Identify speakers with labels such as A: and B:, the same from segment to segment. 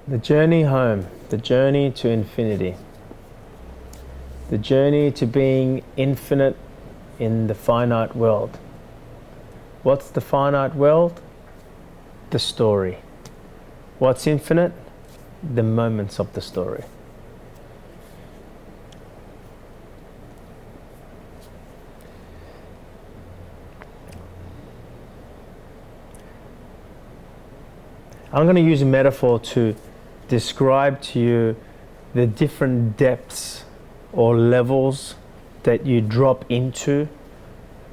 A: The journey home, the journey to infinity, the journey to being infinite in the finite world. What's the finite world? The story. What's infinite? The moments of the story. I'm going to use a metaphor to describe to you the different depths or levels that you drop into,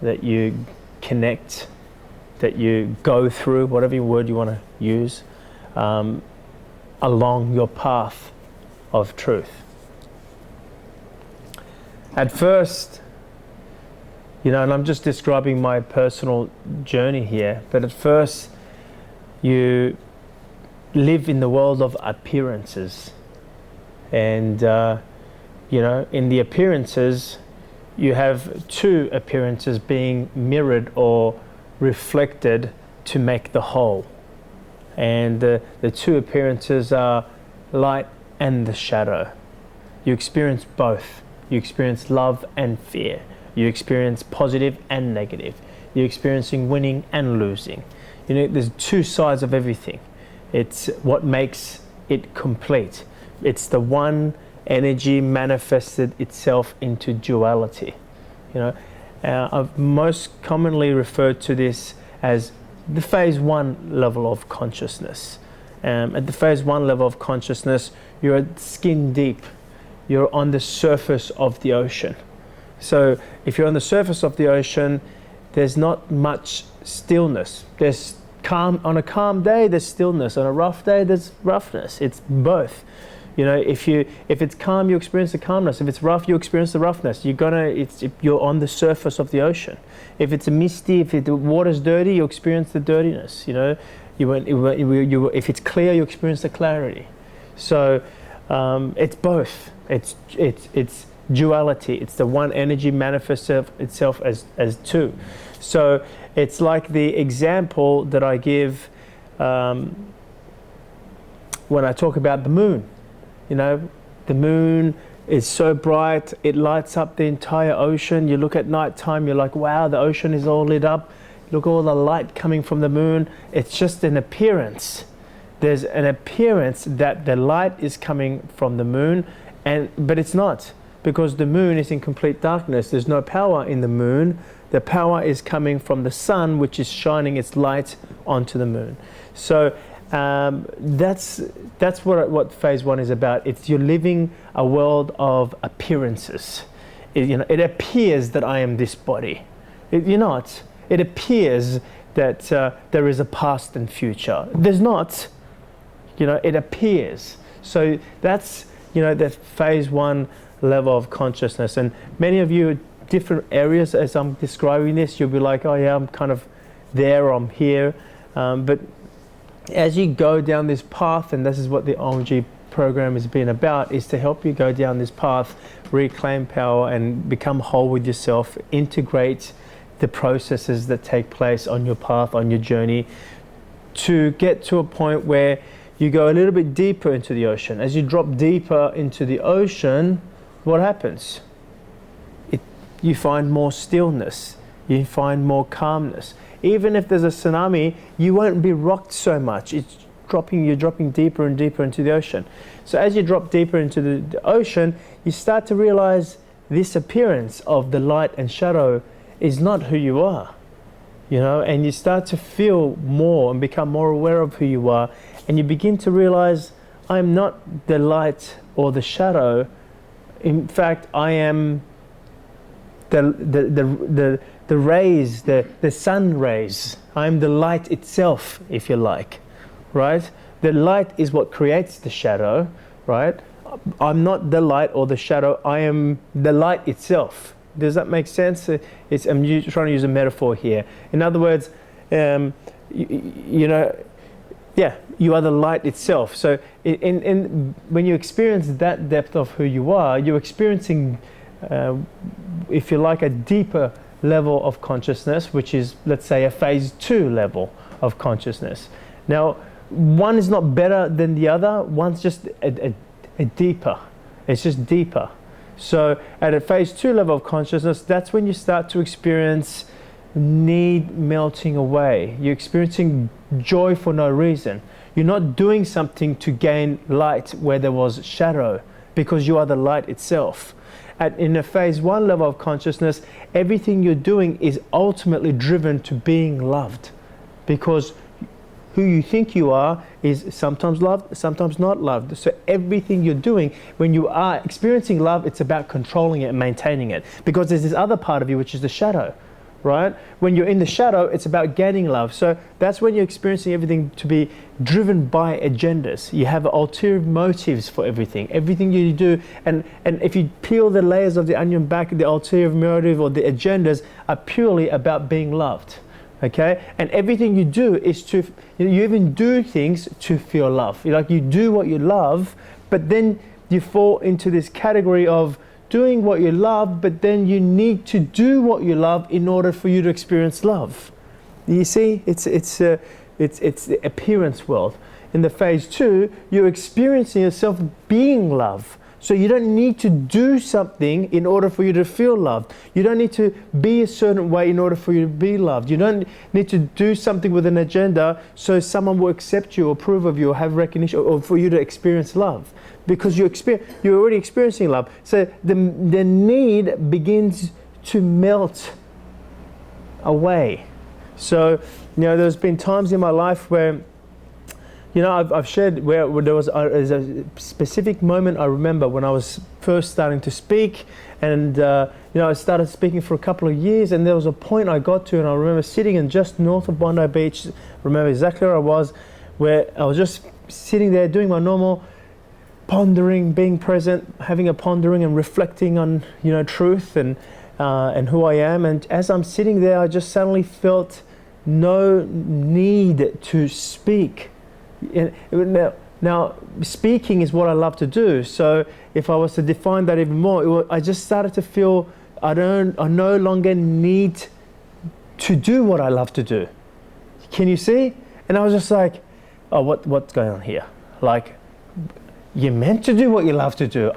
A: that you connect, that you go through, whatever word you want to use, along your path of truth. At first, and I'm just describing my personal journey here, but at first you live in the world of appearances, and in the appearances you have two appearances being mirrored or reflected to make the whole, and the two appearances are light and the shadow. You experience both. You experience love and fear. You experience positive and negative. You're experiencing winning and losing. There's two sides of everything. It's what makes it complete. It's the one energy manifested itself into duality. I've most commonly referred to this as the phase one level of consciousness. At the phase one level of consciousness, you're skin deep. You're on the surface of the ocean. So if you're on the surface of the ocean, there's not much stillness. There's calm. On a calm day, there's stillness. On a rough day, there's roughness. It's both. If it's calm, you experience the calmness. If it's rough, you experience the roughness. You're on the surface of the ocean. If it's misty, if the water's dirty, you experience the dirtiness. If it's clear, you experience the clarity. So it's both. It's duality. It's the one energy manifests itself as two. So it's like the example that I give when I talk about the moon. The moon is so bright, it lights up the entire ocean. You look at nighttime, you're like, wow, the ocean is all lit up. Look at all the light coming from the moon. It's just an appearance. There's an appearance that the light is coming from the moon, but it's not, because the moon is in complete darkness. There's no power in the moon. The power is coming from the sun, which is shining its light onto the moon. So that's what phase one is about. It's you're living a world of appearances. It appears that I am this body. You're not. It appears that there is a past and future. There's not. It appears. So that's the phase one level of consciousness. And many of you, different areas, as I'm describing this, you'll be like, oh yeah, I'm kind of there, or I'm here. But as you go down this path, and this is what the OMG program has been about, is to help you go down this path, reclaim power and become whole with yourself, integrate the processes that take place on your path, on your journey, to get to a point where you go a little bit deeper into the ocean. As you drop deeper into the ocean, what happens? You find more stillness. You find more calmness. Even if there's a tsunami, you won't be rocked so much. You're dropping deeper and deeper into the ocean. So as you drop deeper into the ocean, you start to realize this appearance of the light and shadow is not who you are. And you start to feel more and become more aware of who you are. And you begin to realize, I'm not the light or the shadow. In fact, I am the rays, the sun rays. I'm the light itself, if you like, right? The light is what creates the shadow, right? I'm not the light or the shadow. I am the light itself. Does that make sense? I'm trying to use a metaphor here. In other words, you are the light itself. So when you experience that depth of who you are, you're experiencing, if you like, a deeper level of consciousness, which is, let's say, a phase two level of consciousness. Now, one is not better than the other. One's just a deeper. It's just deeper. So at a phase 2 level of consciousness, that's when you start to experience need melting away. You're experiencing joy for no reason. You're not doing something to gain light where there was shadow, because you are the light itself. In a phase 1 level of consciousness, everything you're doing is ultimately driven to being loved, because who you think you are is sometimes loved, sometimes not loved. So everything you're doing, when you are experiencing love, it's about controlling it and maintaining it, because there's this other part of you which is the shadow, right? When you're in the shadow, it's about gaining love. So that's when you're experiencing everything to be driven by agendas. You have ulterior motives for everything you do, and if you peel the layers of the onion back, the ulterior motive or the agendas are purely about being loved. Okay, and everything you do is to, you even do things to feel love. Like, you do what you love, but then you fall into this category of doing what you love, but then you need to do what you love in order for you to experience love. You see, it's the appearance world. In the phase 2, you're experiencing yourself being love. So you don't need to do something in order for you to feel loved. You don't need to be a certain way in order for you to be loved. You don't need to do something with an agenda so someone will accept you or approve of you or have recognition, or for you to experience love. Because you're already experiencing love. So the need begins to melt away. So, there's been times in my life where, I've shared where there was a specific moment I remember when I was first starting to speak, and I started speaking for a couple of years, and there was a point I got to, and I remember sitting in just north of Bondi Beach, remember exactly where I was, where I was just sitting there doing my normal pondering, being present, having a pondering and reflecting on truth and who I am. And as I'm sitting there, I just suddenly felt no need to speak. Now, speaking is what I love to do. So if I was to define that even more, I just started to feel I no longer need to do what I love to do. Can you see? And I was just like, oh, what's going on here? Like, you're meant to do what you love to do.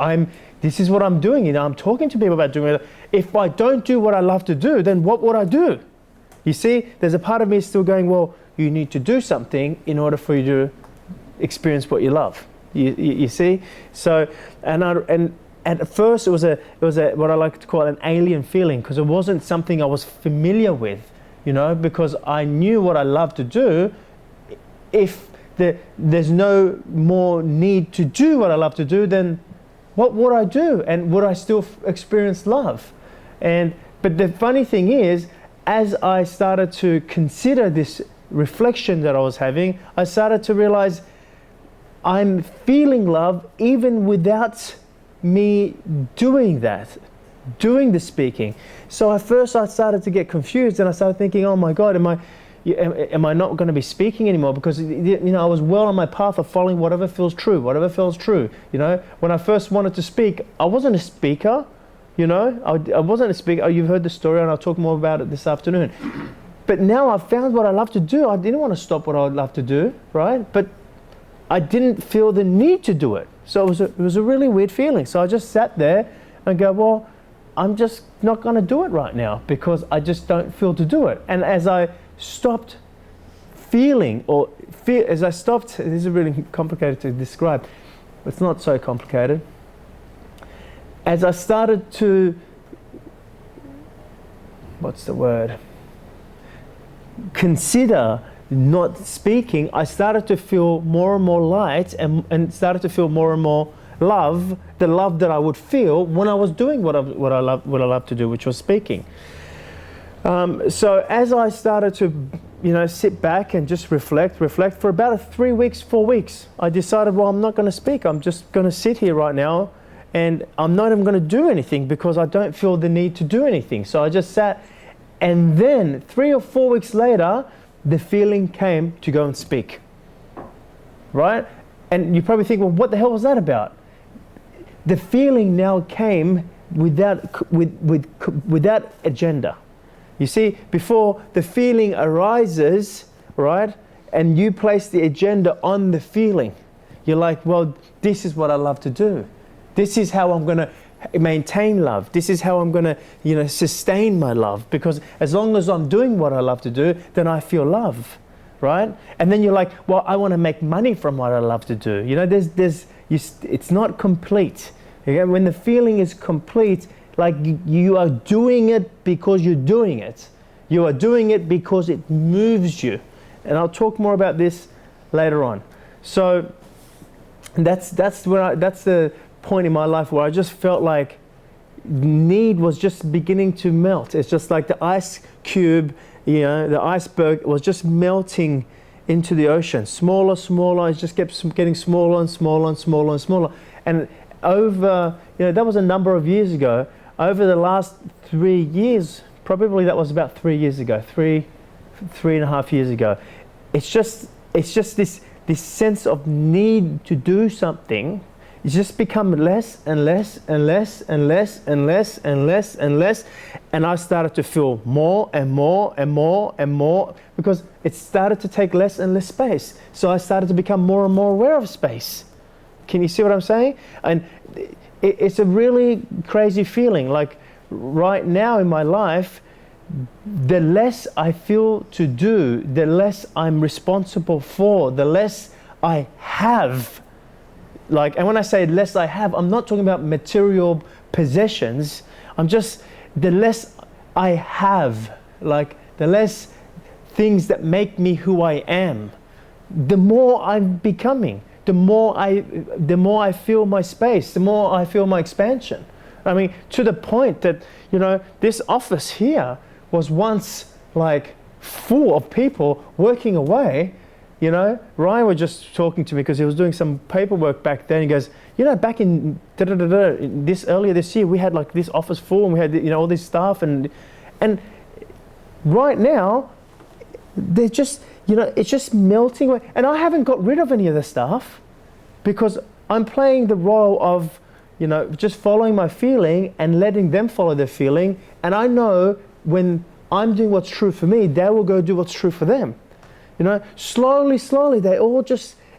A: This is what I'm doing. I'm talking to people about doing it. If I don't do what I love to do, then what would I do? You see, there's a part of me still going, well, you need to do something in order for you to experience what you love. You see? So, and at first it was a what I like to call an alien feeling, because it wasn't something I was familiar with, because I knew what I love to do. If there's no more need to do what I love to do, then what would I do? And would I still experience love? But the funny thing is, as I started to consider this reflection that I was having, I started to realize I'm feeling love even without me doing that, doing the speaking. So at first I started to get confused, and I started thinking, oh my God, am I not going to be speaking anymore? Because I was well on my path of following whatever feels true. When I first wanted to speak, I wasn't a speaker. I wasn't a speaker. You've heard the story, and I'll talk more about it this afternoon. But now I've found what I love to do. I didn't want to stop what I would love to do, right? But I didn't feel the need to do it. So it was a really weird feeling. So I just sat there and go, well, I'm just not going to do it right now because I just don't feel to do it. And as I stopped feeling, this is really complicated to describe. It's not so complicated. As I started to, consider not speaking, I started to feel more and more light and started to feel more and more love, the love that I would feel when I was doing what I love to do, which was speaking. So as I started to sit back and just reflect for about 3 weeks, 4 weeks, I decided, well, I'm not going to speak. I'm just going to sit here right now, and I'm not even going to do anything because I don't feel the need to do anything. So I just sat, and then 3 or 4 weeks later, the feeling came to go and speak, right? And you probably think, well, what the hell was that about? The feeling now came without agenda. You see, before the feeling arises, right, and you place the agenda on the feeling. You're like, well, this is what I love to do. This is how I'm going to maintain love. This is how I'm going to, sustain my love. Because as long as I'm doing what I love to do, then I feel love, right? And then you're like, well, I want to make money from what I love to do. It's not complete. Okay? When the feeling is complete, like you are doing it because you're doing it. You are doing it because it moves you. And I'll talk more about this later on. So that's the point in my life where I just felt like need was just beginning to melt. It's just like the ice cube, the iceberg was just melting into the ocean. Smaller, smaller, it just kept getting smaller and smaller and smaller and smaller. And over, that was a number of years ago. Over the last 3 years, probably that was about 3 years ago, three and a half years ago. It's just this sense of need to do something. It's just become less and less and less and less and less and less and less. And I started to feel more and more and more and more because it started to take less and less space. So I started to become more and more aware of space. Can you see what I'm saying? And it's a really crazy feeling. Like right now in my life, the less I feel to do, the less I'm responsible for, the less I have. And when I say less I have, I'm not talking about material possessions. The less I have, like the less things that make me who I am, the more I'm becoming, the more I feel my space, the more I feel my expansion. I mean, to the point that, this office here was once like full of people working away. Ryan was just talking to me because he was doing some paperwork back then. He goes, back in earlier this year, we had like this office full and we had, all this staff and right now, they're just, it's just melting away. And I haven't got rid of any of the staff because I'm playing the role of, just following my feeling and letting them follow their feeling. And I know when I'm doing what's true for me, they will go do what's true for them. Slowly,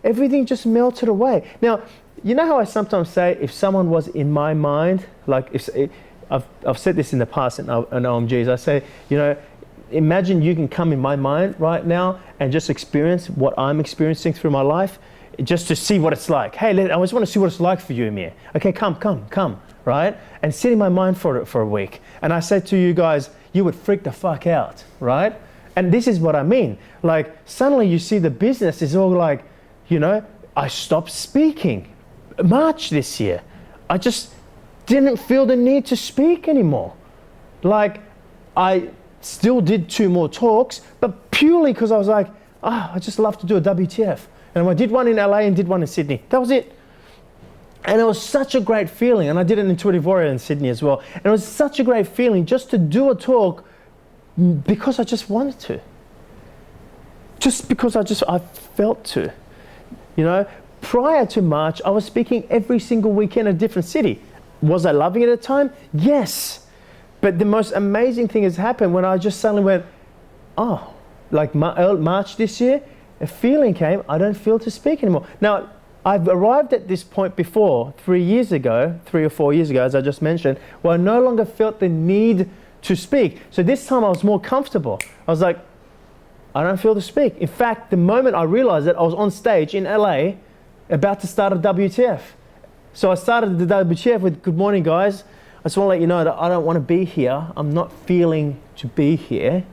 A: everything just melted away. Now, how I sometimes say, if someone was in my mind, like I've said this in the past in OMGs, I say, imagine you can come in my mind right now and just experience what I'm experiencing through my life, just to see what it's like. Hey, I just want to see what it's like for you, Amir. Okay, come, right? And sit in my mind for a week. And I say to you guys, you would freak the fuck out, right? And this is what I mean. Like, suddenly you see the business is all like, I stopped speaking. March this year, I just didn't feel the need to speak anymore. Like, I still did 2 more talks, but purely because I was like, I just love to do a WTF. And I did one in LA and did one in Sydney. That was it. And it was such a great feeling. And I did an Intuitive Warrior in Sydney as well. And it was such a great feeling just to do a talk because I just wanted to. Just because I felt to. Prior to March, I was speaking every single weekend in a different city. Was I loving it at the time? Yes. But the most amazing thing has happened when I just suddenly went, like March this year, a feeling came, I don't feel to speak anymore. Now, I've arrived at this point before, 3 or 4 years ago, as I just mentioned, where I no longer felt the need to speak. So this time I was more comfortable. I was like, I don't feel to speak. In fact, the moment I realized that, I was on stage in LA about to start a WTF. So I started the WTF with, good morning guys. I just want to let you know that I don't want to be here. I'm not feeling to be here,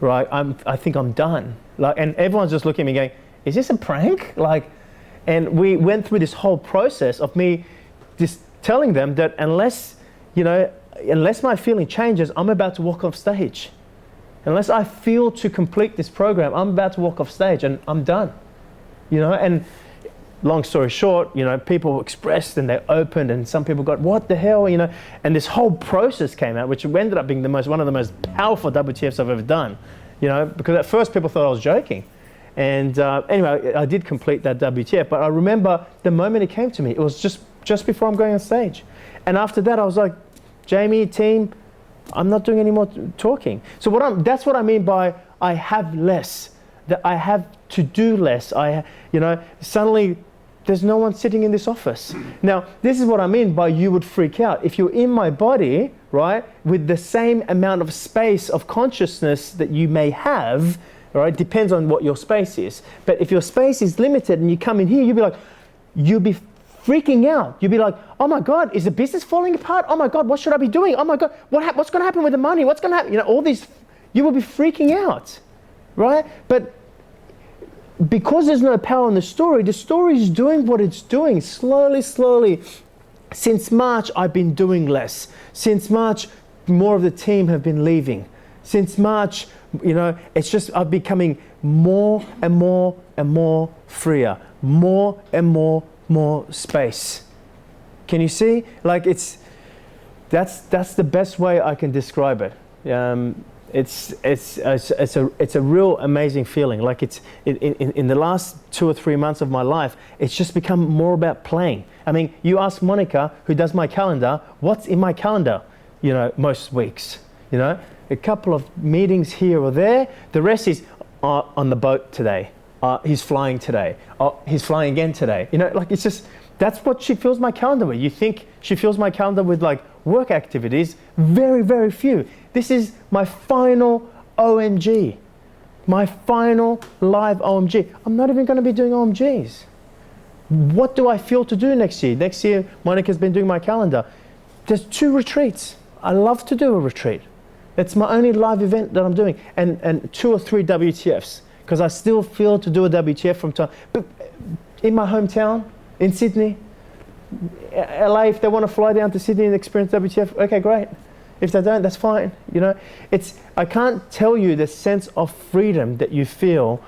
A: right? I think I'm done. And everyone's just looking at me going, is this a prank? And we went through this whole process of me just telling them that unless my feeling changes, I'm about to walk off stage. Unless I feel to complete this program, I'm about to walk off stage and I'm done. And long story short, people expressed and they opened and some people got, what the hell, and this whole process came out, which ended up being one of the most powerful WTFs I've ever done, because at first people thought I was joking. And anyway, I did complete that WTF, but I remember the moment it came to me, it was just before I'm going on stage. And after that, I was like, Jamie, team, I'm not doing any more talking. So that's what I mean by I have less. That I have to do less. Suddenly there's no one sitting in this office. Now, this is what I mean by you would freak out. If you're in my body, right, with the same amount of space of consciousness that you may have, right, depends on what your space is. But if your space is limited and you come in here, you'll be freaking out. You'll be like, oh my God, is the business falling apart? Oh my God, what should I be doing? Oh my God, what's going to happen with the money? What's going to happen? All these, you will be freaking out, right? But because there's no power in the story is doing what it's doing slowly. Since March, I've been doing less. Since March, more of the team have been leaving. Since March, it's just I'm becoming more and more freer, more and more space. Can you see? Like that's the best way I can describe it. It's a real amazing feeling. Like in the last 2 or 3 months of my life, it's just become more about playing. I mean, you ask Monica, who does my calendar, what's in my calendar, most weeks, a couple of meetings here or there. The rest is on the boat today. He's flying today. He's flying again today. It's just, that's what she fills my calendar with. You think she fills my calendar with like work activities? Very, very few. This is my final OMG. My final live OMG. I'm not even going to be doing OMGs. What do I feel to do next year? Next year, Monica's been doing my calendar. There's 2 retreats. I love to do a retreat. It's my only live event that I'm doing. And 2 or 3 WTFs. Because I still feel to do a WTF from time. But in my hometown, in Sydney, LA, if they want to fly down to Sydney and experience WTF, okay, great. If they don't, that's fine. I can't tell you the sense of freedom that you feel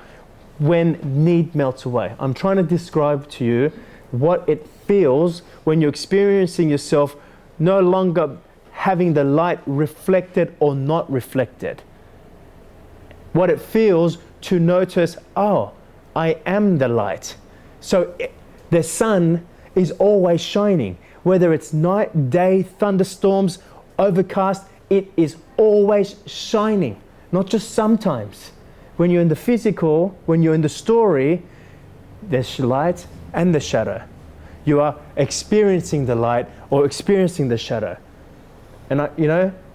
A: when need melts away. I'm trying to describe to you what it feels when you're experiencing yourself no longer having the light reflected or not reflected. What it feels to notice, oh, I am the light. So the sun is always shining. Whether it's night, day, thunderstorms, overcast, it is always shining. Not just sometimes. When you're in the physical, when you're in the story, there's light and the shadow. You are experiencing the light or experiencing the shadow. And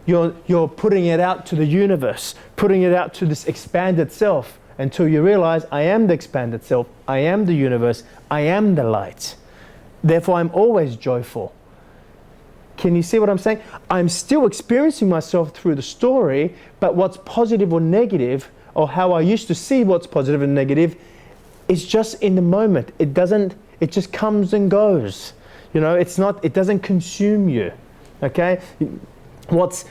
A: you're putting it out to the universe, putting it out to this expanded self until you realize I am the expanded self, I am the universe, I am the light. Therefore, I'm always joyful. Can you see what I'm saying? I'm still experiencing myself through the story, but what's positive or negative, or how I used to see what's positive and negative, is just in the moment. It just comes and goes. It doesn't consume you. Okay? What's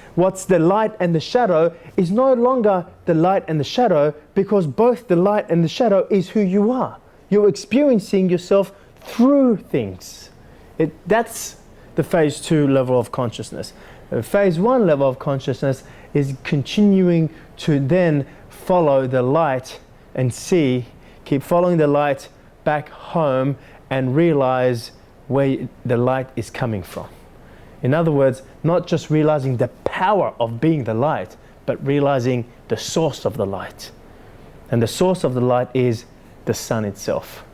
A: the light and the shadow is no longer the light and the shadow, because both the light and the shadow is who you are. You're experiencing yourself through things. That's the phase 2 level of consciousness. The phase 1 level of consciousness is continuing to then follow the light and keep following the light back home and realize where the light is coming from. In other words, not just realizing the power of being the light, but realizing the source of the light. And the source of the light is the sun itself.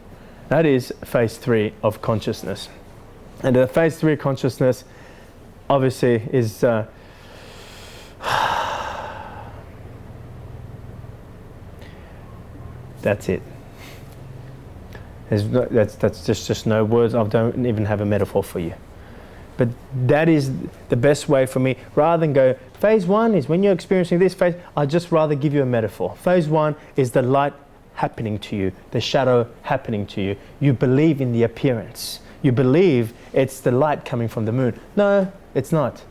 A: That is phase 3 of consciousness. And the phase 3 consciousness obviously is that's it. That's just no words. I don't even have a metaphor for you. But that is the best way for me. Rather than go, phase 1 is when you're experiencing this phase, I'd just rather give you a metaphor. Phase 1 is the light happening to you, the shadow happening to you. You believe in the appearance. You believe it's the light coming from the moon. No, it's not.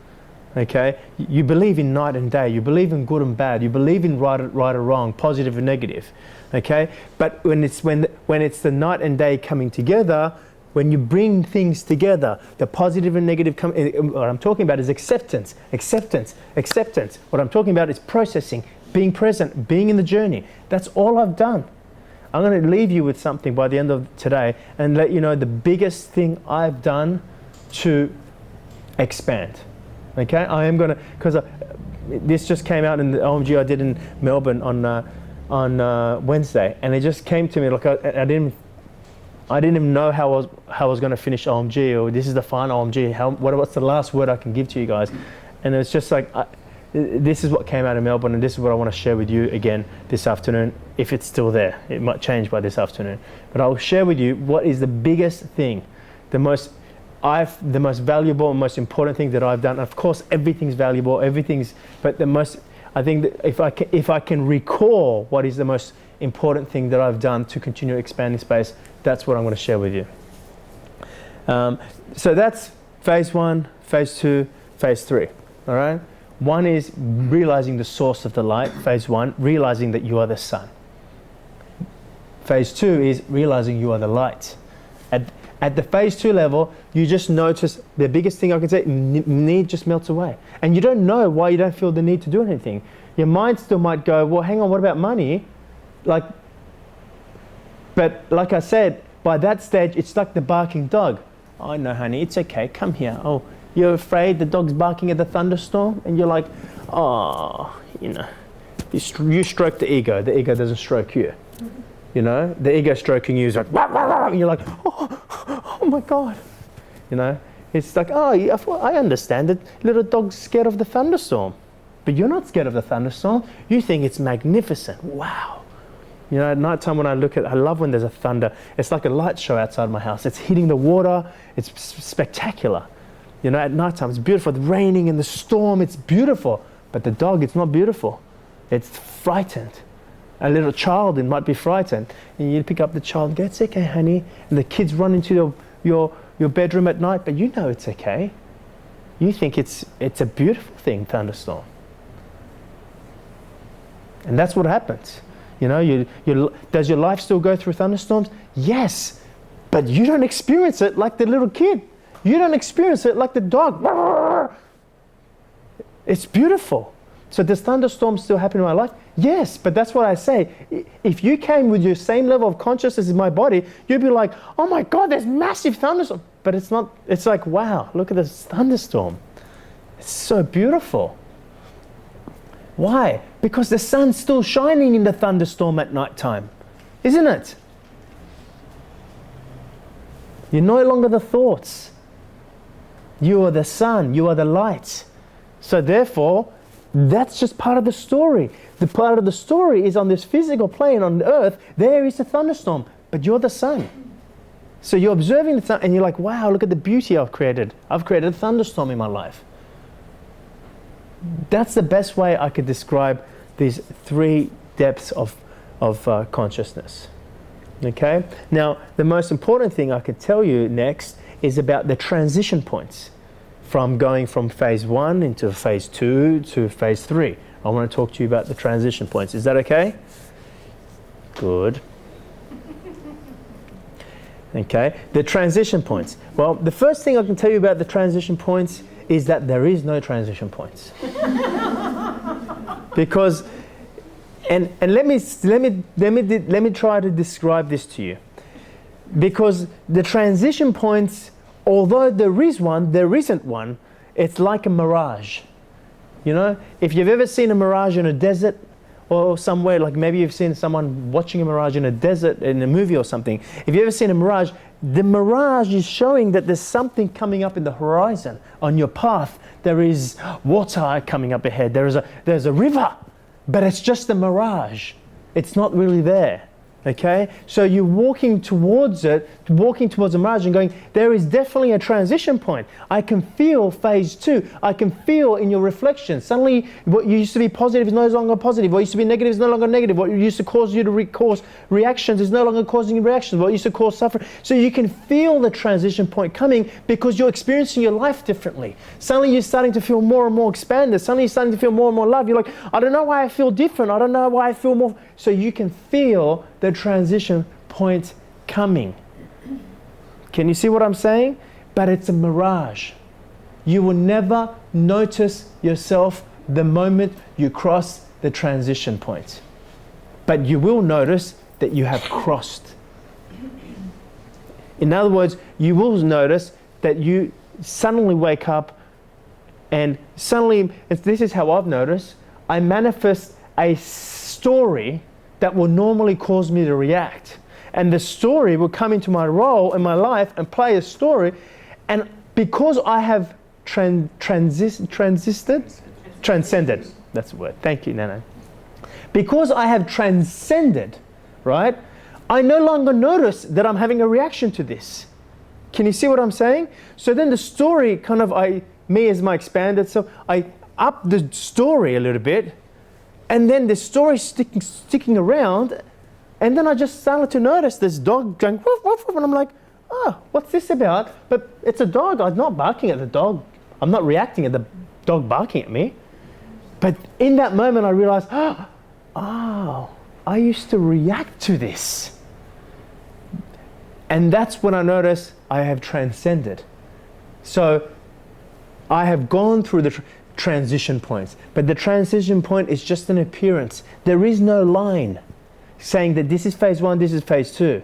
A: Okay? You believe in night and day. You believe in good and bad. You believe in right or wrong, positive and negative. Okay? But when it's the night and day coming together, when you bring things together, the positive and negative come. What I'm talking about is acceptance. What I'm talking about is processing, being present, being in the journey. That's all I've done. I'm going to leave you with something by the end of today and let you know the biggest thing I've done to expand. Okay, I am going to, because this just came out in the OMG I did in Melbourne on Wednesday, and it just came to me like I didn't even know how I was going to finish OMG, or this is the final OMG. What's the last word I can give to you guys? And it's just like, this is what came out of Melbourne, and this is what I want to share with you again this afternoon, if it's still there. It might change by this afternoon. But I'll share with you what is the biggest thing, the most valuable and most important thing that I've done. Of course, everything's valuable, but the most, I think that if I can recall what is the most important thing that I've done to continue expanding space, that's what I'm going to share with you. So that's phase 1, phase 2, phase 3. All right. 1 is realizing the source of the light. Phase 1, realizing that you are the sun. Phase 2 is realizing you are the light. At the phase 2 level, you just notice the biggest thing I can say, need just melts away. And you don't know why you don't feel the need to do anything. Your mind still might go, well, hang on, what about money? But like I said, by that stage, it's like the barking dog. Oh, no, honey, it's okay. Come here. Oh, you're afraid the dog's barking at the thunderstorm? And you're like, oh, you stroke the ego. The ego doesn't stroke you. The ego stroking you is like, wah, wah, wah, and you're like, oh my God. It's like, oh, I understand it. Little dog's scared of the thunderstorm. But you're not scared of the thunderstorm. You think it's magnificent. Wow. At night time when I love when there's a thunder. It's like a light show outside my house. It's hitting the water. It's spectacular. At night time, it's beautiful. The raining and the storm, it's beautiful. But the dog, it's not beautiful. It's frightened. A little child, it might be frightened. And you pick up the child and go, it's okay, honey. And the kids run into your bedroom at night, but you know it's okay. You think it's a beautiful thing, thunderstorm. And that's what happens. Does your life still go through thunderstorms? Yes, but you don't experience it like the little kid. You don't experience it like the dog. It's beautiful. So does thunderstorms still happen in my life? Yes, but that's what I say. If you came with your same level of consciousness in my body, you'd be like, oh my God, there's massive thunderstorm. But it's not, it's like, wow, look at this thunderstorm. It's so beautiful. Why? Because the sun's still shining in the thunderstorm at night time, isn't it? You're no longer the thoughts. You are the sun, you are the light. So therefore, that's just part of the story. The part of the story is on this physical plane on the earth, there is a thunderstorm, but you're the sun. So you're observing the sun and you're like, wow, look at the beauty I've created. I've created a thunderstorm in my life. That's the best way I could describe these 3 depths of consciousness. Okay? Now, the most important thing I could tell you next is about the transition points from going from phase 1 into phase 2 to phase 3. I want to talk to you about the transition points. Is that okay? Good. Okay, the transition points. Well, the first thing I can tell you about the transition points is that there is no transition points. Because, and let me try to describe this to you. Because the transition points, although there is one, there isn't one. It's like a mirage. If you've ever seen a mirage in a desert or somewhere, like maybe you've seen someone watching a mirage in a desert in a movie or something. If you've ever seen a mirage, the mirage is showing that there's something coming up in the horizon on your path. There is water coming up ahead. There's a river, but it's just a mirage. It's not really there. Okay, so you're walking towards a mirage and going, there is definitely a transition point. I can feel phase 2. I can feel in your reflection. Suddenly, what used to be positive is no longer positive. What used to be negative is no longer negative. What used to cause you to cause reactions is no longer causing you reactions. What used to cause suffering. So you can feel the transition point coming because you're experiencing your life differently. Suddenly, you're starting to feel more and more expanded. Suddenly, you're starting to feel more and more love. You're like, I don't know why I feel different. I don't know why I feel more. So you can feel the transition point coming. Can you see what I'm saying? But it's a mirage. You will never notice yourself the moment you cross the transition point. But you will notice that you have crossed. In other words, you will notice that you suddenly wake up and suddenly, this is how I've noticed, I manifest a story that will normally cause me to react. And the story will come into my role in my life and play a story. And because I have transcended, that's the word. Thank you, Nana. Because I have transcended, right? I no longer notice that I'm having a reaction to this. Can you see what I'm saying? So then the story kind of, me as my expanded self, I up the story a little bit, and then the story sticking around, and then I just started to notice this dog going woof, woof, woof, and I'm like, oh, what's this about? But it's a dog. I'm not barking at the dog. I'm not reacting at the dog barking at me. But in that moment, I realized, oh, I used to react to this. And that's when I noticed I have transcended. So I have gone through the transition points, but the transition point is just an appearance. There is no line saying that this is phase 1, this is phase 2.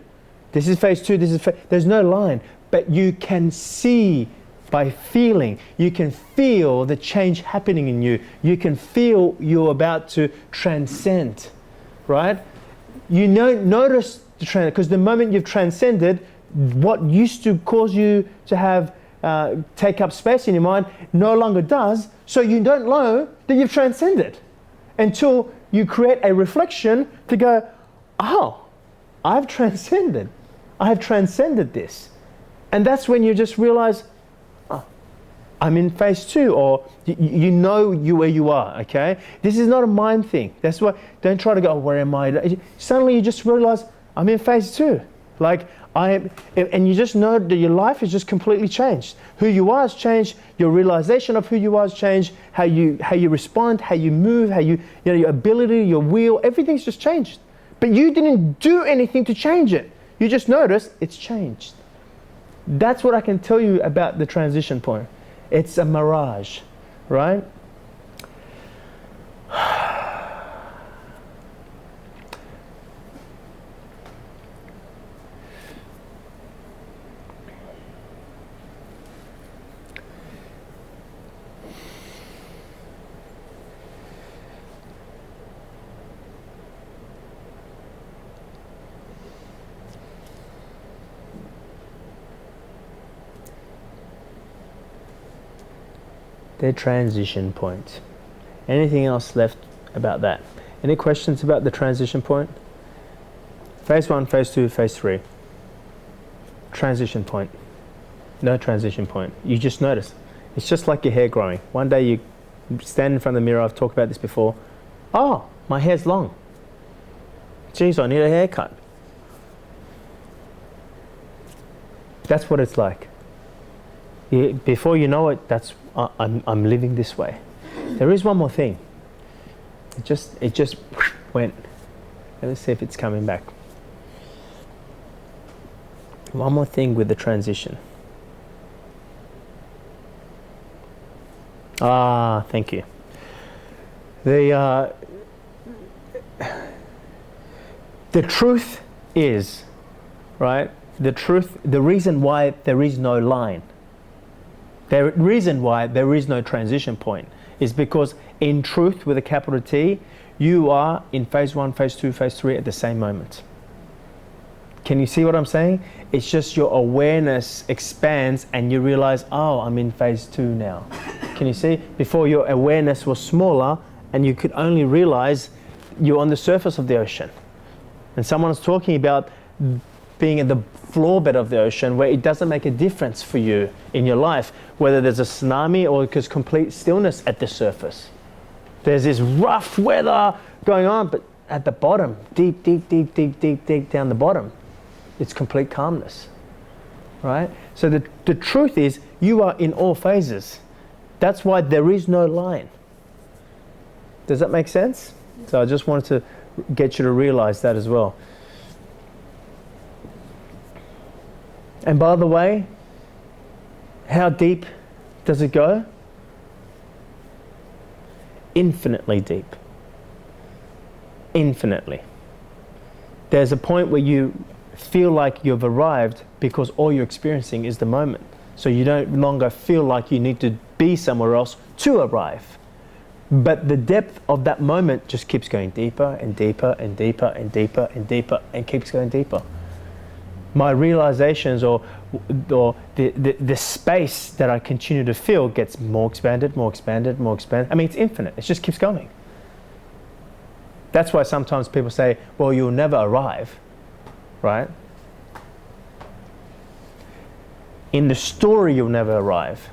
A: This is phase 2, this is there's no line, but you can see by feeling, you can feel the change happening in you. You can feel you're about to transcend, right? You notice the trend, because the moment you've transcended, what used to cause you to have take up space in your mind no longer does, so you don't know that you've transcended until you create a reflection to go, oh, I've transcended. I have transcended this. And that's when you just realize, oh, I'm in phase 2, or you know where you are, okay? This is not a mind thing. That's why, don't try to go, oh, where am I? Suddenly you just realize, I'm in phase 2. Like, and you just know that your life has just completely changed. Who you are has changed. Your realization of who you are has changed. How you respond, how you move, your ability, your will, everything's just changed. But you didn't do anything to change it. You just noticed it's changed. That's what I can tell you about the transition point. It's a mirage, right? The transition point. Anything else left about that? Any questions about the transition point? Phase 1, phase 2, phase 3. Transition point. No transition point. You just notice. It's just like your hair growing. One day you stand in front of the mirror, I've talked about this before. Oh, my hair's long. Geez, I need a haircut. That's what it's like. Before you know it, I'm living this way. There is one more thing. It just went. Let's see if it's coming back. One more thing with the transition. Thank you. The truth is, right? The reason why there is no line, the reason why there is no transition point is because in truth with a capital T, you are in phase 1, phase 2, phase 3 at the same moment. Can you see what I'm saying? It's just your awareness expands and you realize, oh, I'm in phase 2 now. Can you see? Before your awareness was smaller and you could only realize you're on the surface of the ocean. And someone's talking about being at the floor bed of the ocean where it doesn't make a difference for you in your life, whether there's a tsunami or there's complete stillness at the surface. There's this rough weather going on, but at the bottom, deep down the bottom, it's complete calmness, right? So the truth is you are in all phases. That's why there is no line. Does that make sense? So I just wanted to get you to realize that as well. And by the way, how deep does it go? Infinitely deep. Infinitely. There's a point where you feel like you've arrived because all you're experiencing is the moment. So you don't longer feel like you need to be somewhere else to arrive. But the depth of that moment just keeps going deeper and deeper and deeper and deeper and deeper and keeps going deeper. My realizations or the space that I continue to feel gets more expanded, more expanded, more expanded. I mean, it's infinite. It just keeps going. That's why sometimes people say, well, you'll never arrive, right? In the story, you'll never arrive.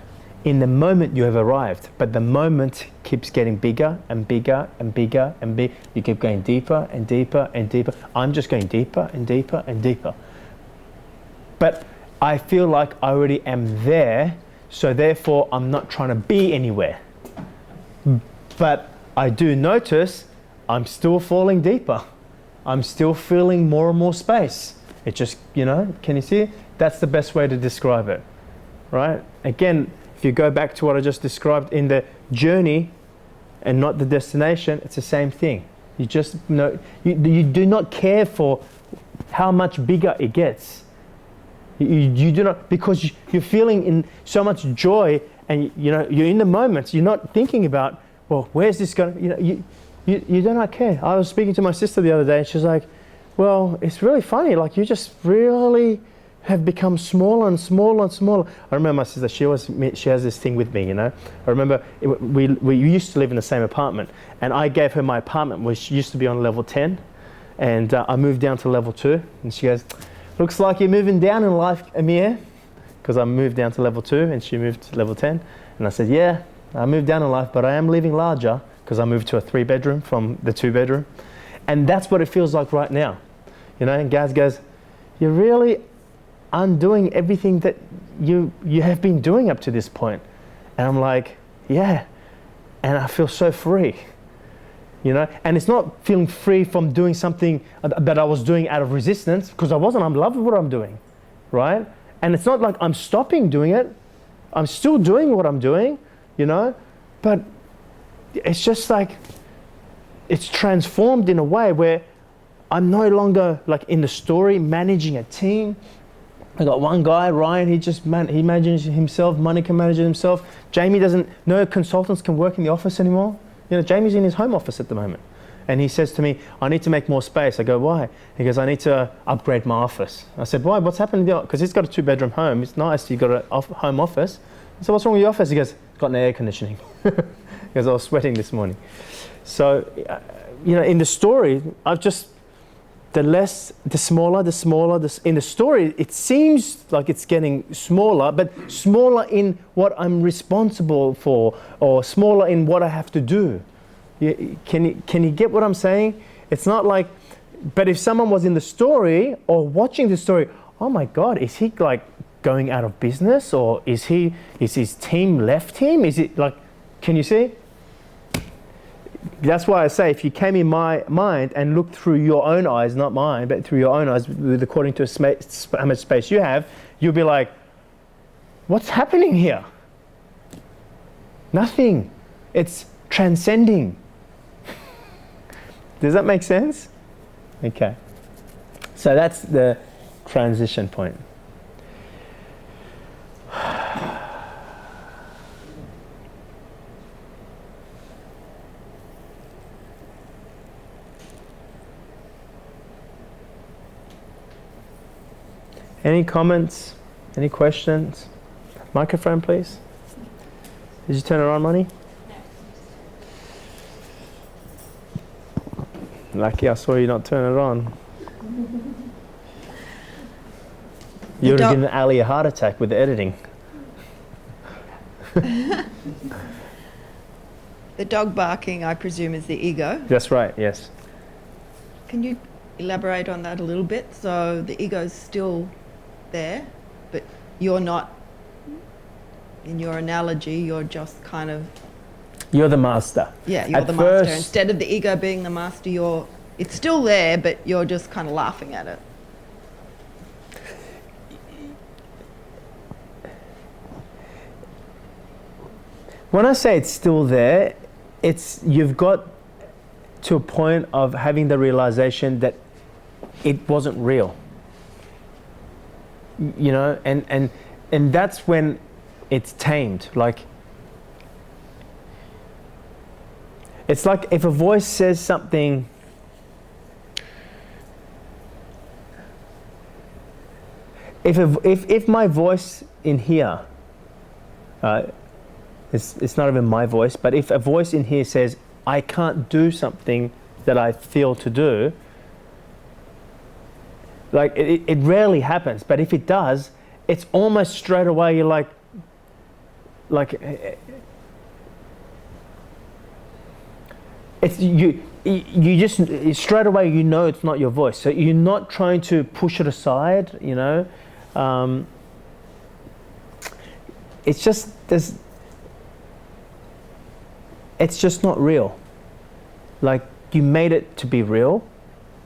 A: In the moment, you have arrived. But the moment keeps getting bigger and bigger and bigger and bigger. You keep going deeper and deeper and deeper. I'm just going deeper and deeper and deeper. But I feel like I already am there, so therefore I'm not trying to be anywhere. But I do notice I'm still falling deeper. I'm still feeling more and more space. It just, can you see? That's the best way to describe it, right? Again, if you go back to what I just described in the journey and not the destination, it's the same thing. You just you do not care for how much bigger it gets. You do not, because you're feeling in so much joy, and you're in the moments. You're not thinking about, well, where's this going? You do not care. I was speaking to my sister the other day, and she's like, well, it's really funny. Like, you just really have become smaller and smaller and smaller. I remember my sister. She has this thing with me. I remember we used to live in the same apartment, and I gave her my apartment, which used to be on level 10, and I moved down to level 2, and she goes, looks like you're moving down in life, Amir, because I moved down to level 2 and she moved to level 10. And I said, yeah, I moved down in life, but I am living larger because I moved to a 3-bedroom from the 2-bedroom. And that's what it feels like right now. And Gaz goes, you're really undoing everything that you have been doing up to this point. And I'm like, yeah, and I feel so free. And it's not feeling free from doing something that I was doing out of resistance, because I wasn't. I'm loving what I'm doing, right? And it's not like I'm stopping doing it. I'm still doing what I'm doing, but it's just like it's transformed in a way where I'm no longer, like in the story, managing a team. I got one guy, Ryan, he manages himself, money can manage it himself. Jamie no consultants can work in the office anymore. Jamie's in his home office at the moment. And he says to me, I need to make more space. I go, why? He goes, I need to upgrade my office. I said, why? What's happened? Because he's got a 2-bedroom home. It's nice. You've got a home office. I said, what's wrong with your office? He goes, it's got an air conditioning. He goes, I was sweating this morning. So, in the story, the smaller, in the story, it seems like it's getting smaller, but smaller in what I'm responsible for, or smaller in what I have to do. Can you get what I'm saying? It's not like, but if someone was in the story or watching the story, oh my God, is he like going out of business, or is his team left him? Is it like, can you see? That's why I say, if you came in my mind and looked through your own eyes, not mine, but through your own eyes, according to how much space you have, you'll be like, what's happening here? Nothing. It's transcending. Does that make sense? Okay. So that's the transition point. Any comments? Any questions? Microphone, please. Did you turn it on, Money? Lucky I saw you not turn it on. You would have given Ali a heart attack with the editing.
B: The dog barking, I presume, is the ego.
A: That's right, yes.
B: Can you elaborate on that a little bit? So the ego's still there, but you're not, in your analogy, you're just kind of...
A: You're the master.
B: Yeah, you're the master. Instead of the ego being the master, it's still there, but you're just kind of laughing at it.
A: When I say it's still there, you've got to a point of having the realization that it wasn't real. And that's when it's tamed. Like, It's like if a voice says something, if my voice in here, it's not even my voice, but if a voice in here says, I can't do something that I feel to do, like it rarely happens, but if it does, it's almost straight away you're like it's you just straight away you know it's not your voice, so you're not trying to push it aside, you know. It's just it's just not real. Like, you made it to be real,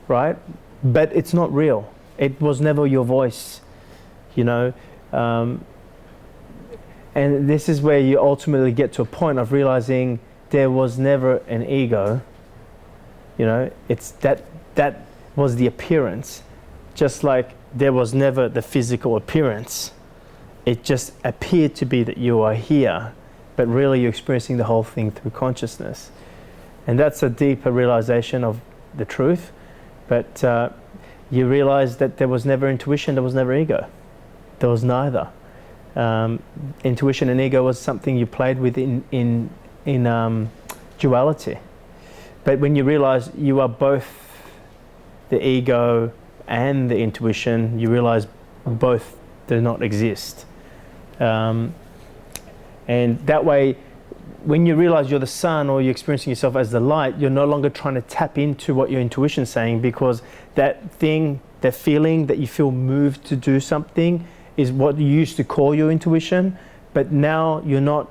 A: right? But it's not real. It was never your voice, you know. And this is where you ultimately get to a point of realizing there was never an ego, you know. It's that was the appearance, just like there was never the physical appearance. It just appeared to be that you are here, but really you're experiencing the whole thing through consciousness. And that's a deeper realization of the truth. But you realize that there was never intuition, there was never ego. There was neither. Intuition and ego was something you played with in duality. But when you realize you are both the ego and the intuition, you realize both do not exist. And that way, when you realize you're the sun or you're experiencing yourself as the light, you're no longer trying to tap into what your intuition's saying, because that thing, that feeling that you feel moved to do something is what you used to call your intuition. But now you're not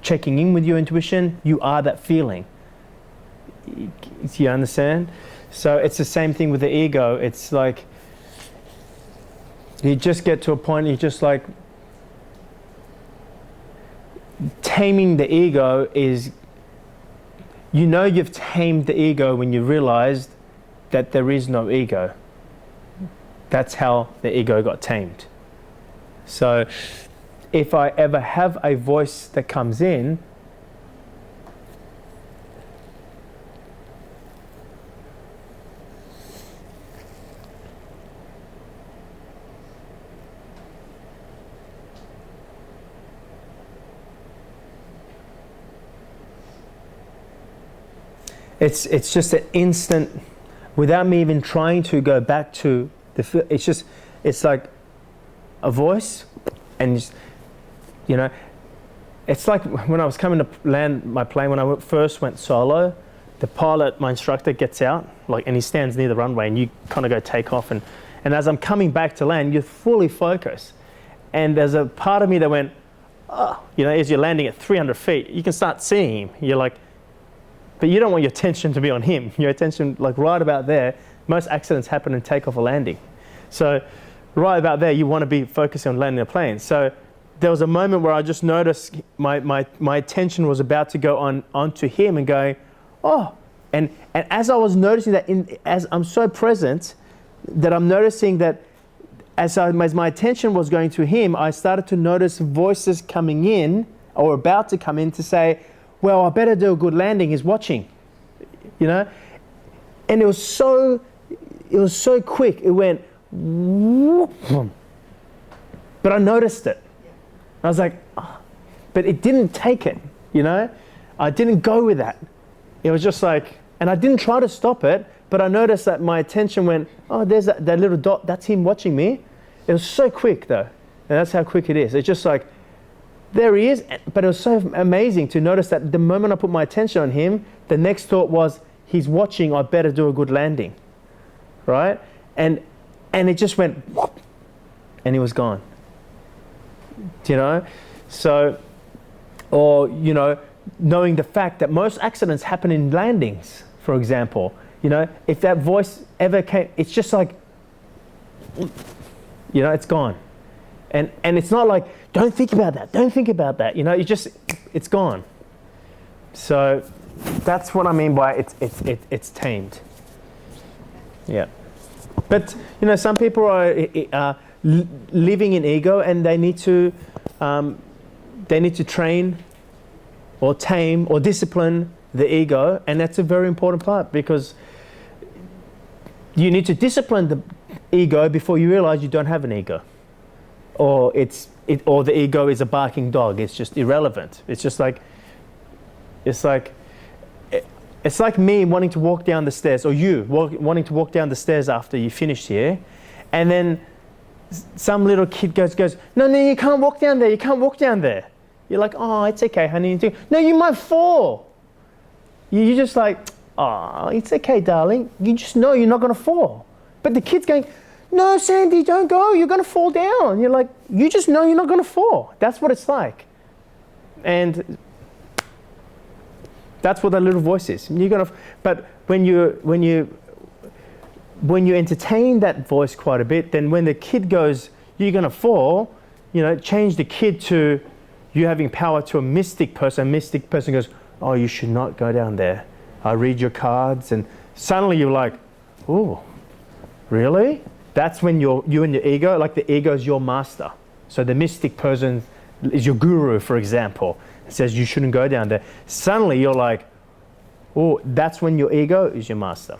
A: checking in with your intuition, you are that feeling. Do you understand? So it's the same thing with the ego. It's like you just get to a point, you just like, taming the ego is, you know, you've tamed the ego when you realized that there is no ego. That's how the ego got tamed. So if I ever have a voice that comes in, it's just an instant, without me even trying to go back to the, it's like a voice, and just, you know, it's like when I was coming to land my plane, when I first went solo, the pilot, my instructor, gets out, like, and he stands near the runway, and you kind of go take off, and as I'm coming back to land, you're fully focused, and there's a part of me that went, oh, you know, as you're landing at 300 feet, you can start seeing him. You're like, but you don't want your attention to be on him. Your attention, like right about there, most accidents happen in takeoff or landing. So right about there, you want to be focusing on landing a plane. So there was a moment where I just noticed my attention was about to go onto him and going, oh. And as I was noticing that, as I'm so present, that I'm noticing that as my attention was going to him, I started to notice voices coming in, or about to come in, to say, well, I better do a good landing, he's watching, you know? And it was so quick, it went, whoop, but I noticed it. I was like, oh. But it didn't take it, you know? I didn't go with that. It was just like, and I didn't try to stop it, but I noticed that my attention went, oh, there's that little dot, that's him watching me. It was so quick though, and that's how quick it is. It's just like, there he is, but it was so amazing to notice that the moment I put my attention on him, the next thought was, he's watching, I better do a good landing, right? And it just went, whoop, and he was gone. Do you know? So, or, you know, knowing the fact that most accidents happen in landings, for example, you know, if that voice ever came, it's just like, you know, it's gone. And it's not like, don't think about that, you know, it's gone. So that's what I mean by it's tamed. Yeah. But, you know, some people are living in ego, and they need to train or tame or discipline the ego, and that's a very important part, because you need to discipline the ego before you realize you don't have an ego, or or the ego is a barking dog. It's just irrelevant. It's like me wanting to walk down the stairs, or you wanting to walk down the stairs after you finished here, and then some little kid goes, no, you can't walk down there. You can't walk down there. You're like, oh, it's okay, honey. No, you might fall. You're just like, oh, it's okay, darling. You just know you're not going to fall. But the kid's going, no, Sandy, don't go. You're going to fall down. You're like, you just know you're not going to fall. That's what it's like. And that's what that little voice is. But when you entertain that voice quite a bit, then when the kid goes, you're going to fall, change the kid to you having power to a mystic person. A mystic person goes, oh, you should not go down there. I read your cards. And suddenly you're like, oh, really? That's when you and your ego, like the ego is your master. So the mystic person is your guru, for example. It says you shouldn't go down there. Suddenly you're like, oh, that's when your ego is your master.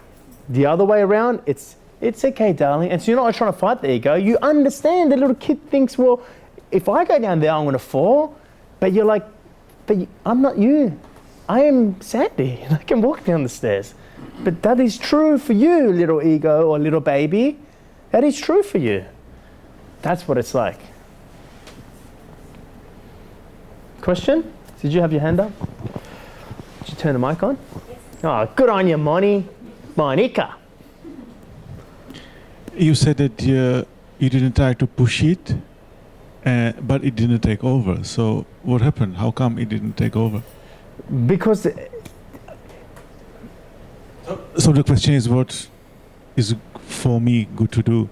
A: The other way around, it's okay, darling. And so you're not trying to fight the ego. You understand the little kid thinks, well, if I go down there, I'm going to fall. But you're like, I'm not you. I am Sandy, and I can walk down the stairs. But that is true for you, little ego or little baby. That is true for you. That's what it's like. Question? Did you have your hand up? Did you turn the mic on? Yes. Oh, good on you, Monica.
C: You said that you didn't try to push it, but it didn't take over. So what happened? How come it didn't take over?
A: Because...
C: So the question is, what is for me good to do?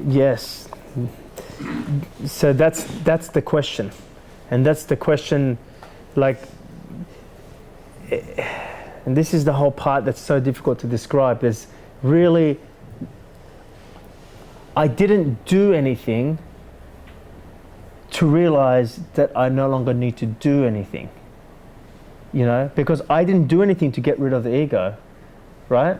A: Yes. So that's the question. And that's the question, like... And this is the whole part that's so difficult to describe. There's really... I didn't do anything to realize that I no longer need to do anything. Because I didn't do anything to get rid of the ego, right?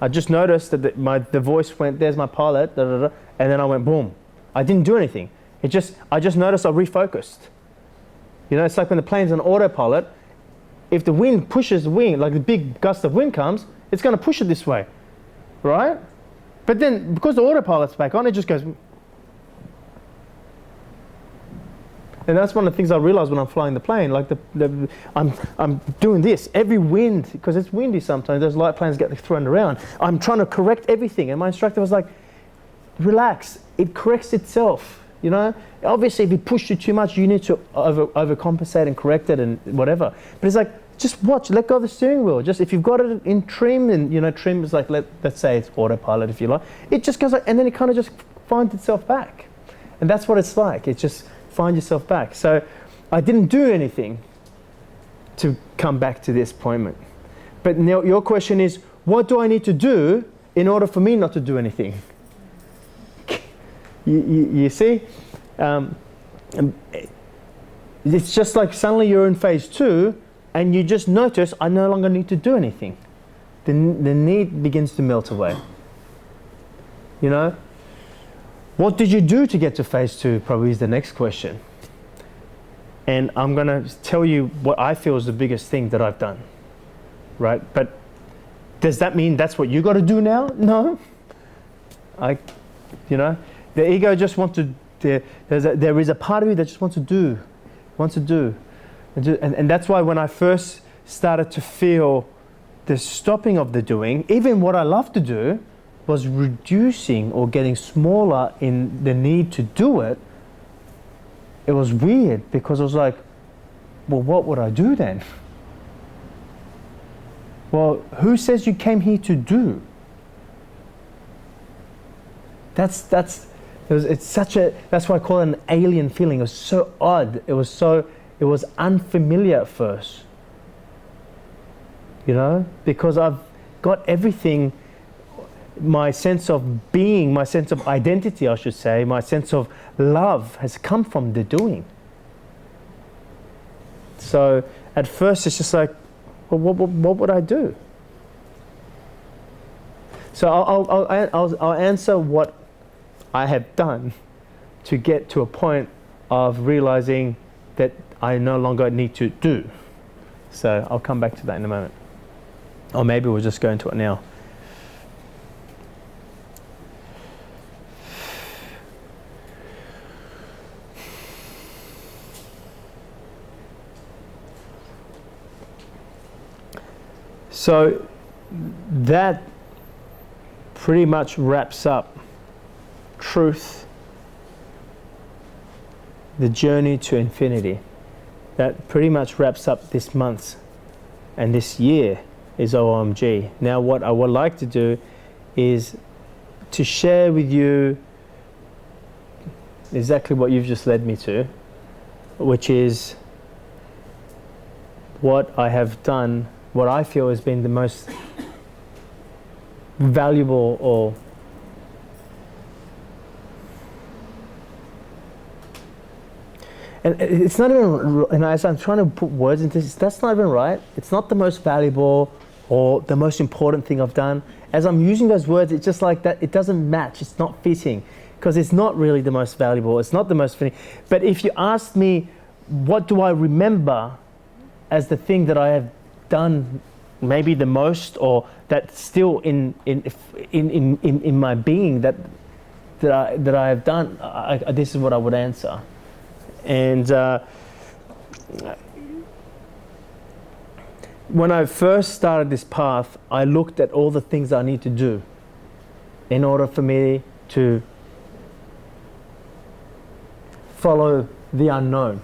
A: I just noticed that the voice went, there's my pilot, da, da, da, and then I went, boom. I didn't do anything. I just noticed I refocused. It's like when the plane's on autopilot, if the wind pushes the wing, like the big gust of wind comes, it's going to push it this way, right? But then, because the autopilot's back on, it just goes... And that's one of the things I realize when I'm flying the plane. Like I'm doing this. Every wind, because it's windy sometimes, those light planes get thrown around. I'm trying to correct everything. And my instructor was like, relax, it corrects itself. Obviously if you push it too much, you need to overcompensate and correct it and whatever. But it's like, just watch, let go of the steering wheel. Just if you've got it in trim, and trim is like, let's say it's autopilot if you like, it just goes like, and then it kind of just finds itself back. And that's what it's like. It's just find yourself back. So I didn't do anything to come back to this appointment. But now your question is, what do I need to do in order for me not to do anything? You see? It's just like suddenly you're in phase 2 and you just notice I no longer need to do anything. The need begins to melt away. What did you do to get to phase 2 probably is the next question. And I'm going to tell you what I feel is the biggest thing that I've done. Right? But does that mean that's what you got to do now? No. The ego just wants to, there is a part of you that just wants to do. And that's why when I first started to feel the stopping of the doing, even what I love to do, was reducing or getting smaller in the need to do it. It was weird because I was like, well, what would I do then? Well, who says you came here to do? That's why I call it an alien feeling. It was so odd. It was unfamiliar at first. Because I've got everything. My sense of being, my sense of identity, I should say, my sense of love has come from the doing. So at first it's just like, well, what would I do? So I'll answer what I have done to get to a point of realizing that I no longer need to do. So I'll come back to that in a moment. Or maybe we'll just go into it now. So that pretty much wraps up truth, the journey to infinity. That pretty much wraps up this month, and this year is OMG. Now what I would like to do is to share with you exactly what you've just led me to, which is what I have done, what I feel has been the most valuable, or and it's not even, and as I'm trying to put words into this, that's not even right. It's not the most valuable or the most important thing I've done. As I'm using those words, it's just like that, it doesn't match, it's not fitting, because it's not really the most valuable, it's not the most fitting. But if you ask me, what do I remember as the thing that I have done maybe the most, or that's still in my being that I have done, this is what I would answer. And when I first started this path, I looked at all the things I need to do in order for me to follow the unknown,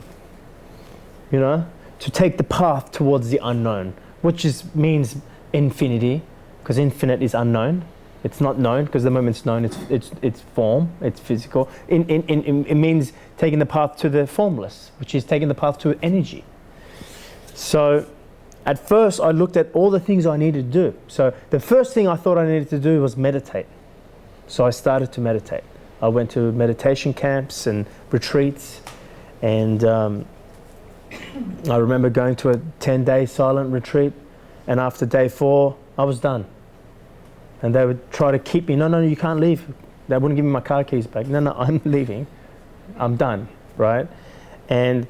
A: you know, to take the path towards the unknown, which means infinity, because infinite is unknown. It's not known, because the moment it's known, it's form, it's physical. It means taking the path to the formless, which is taking the path to energy. So at first I looked at all the things I needed to do. So the first thing I thought I needed to do was meditate. So I started to meditate. I went to meditation camps and retreats, and I remember going to a 10-day silent retreat, and after day 4 I was done. And they would try to keep me, no, you can't leave. They wouldn't give me my car keys back. No, I'm leaving. I'm done, right? And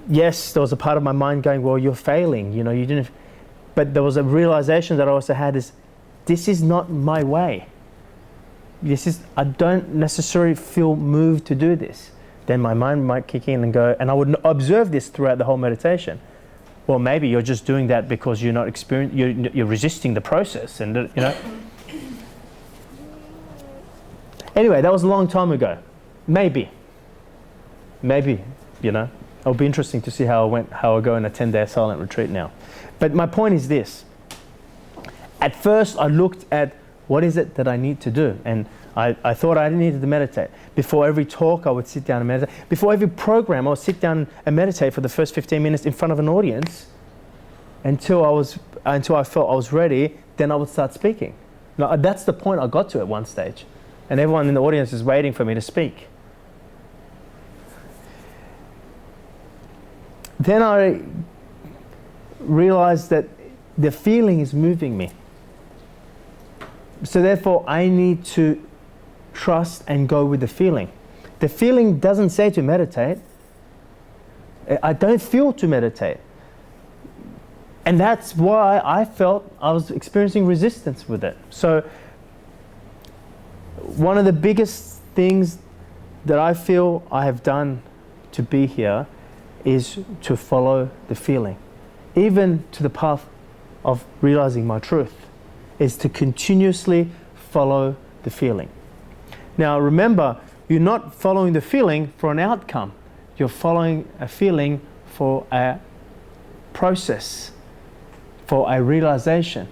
A: yes, there was a part of my mind going, well, you're failing, you know, you didn't. But there was a realization that I also had is, this is not my way. I don't necessarily feel moved to do this. Then my mind might kick in and go, and I would observe this throughout the whole meditation. Well, maybe you're just doing that because you're not you're resisting the process, and you know. Anyway, that was a long time ago. Maybe, you know, it'll be interesting to see how I go in a 10-day silent retreat now. But my point is this. At first, I looked at what is it that I need to do, and I thought I needed to meditate. Before every talk, I would sit down and meditate. Before every program, I would sit down and meditate for the first 15 minutes in front of an audience until I felt I was ready. Then I would start speaking. Now, that's the point I got to at one stage. And everyone in the audience is waiting for me to speak. Then I realized that the feeling is moving me. So therefore, I need to trust and go with the feeling. The feeling doesn't say to meditate. I don't feel to meditate. And that's why I felt I was experiencing resistance with it. So one of the biggest things that I feel I have done to be here is to follow the feeling. Even to the path of realizing my truth, is to continuously follow the feeling. Now remember, you're not following the feeling for an outcome. You're following a feeling for a process, for a realization.